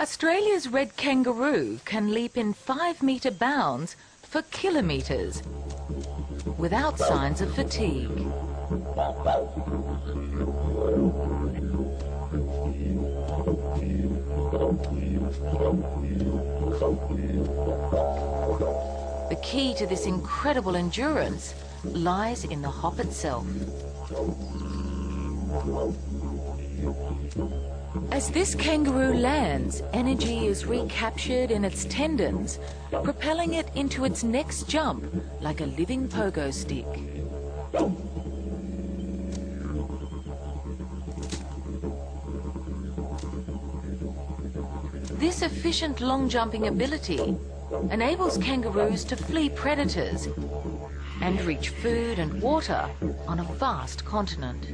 Australia's red kangaroo can leap in 5-metre bounds for kilometres without signs of fatigue. The key to this incredible endurance lies in the hop itself. As this kangaroo lands, energy is recaptured in its tendons, propelling it into its next jump like a living pogo stick. This efficient long-jumping ability enables kangaroos to flee predators and reach food and water on a vast continent.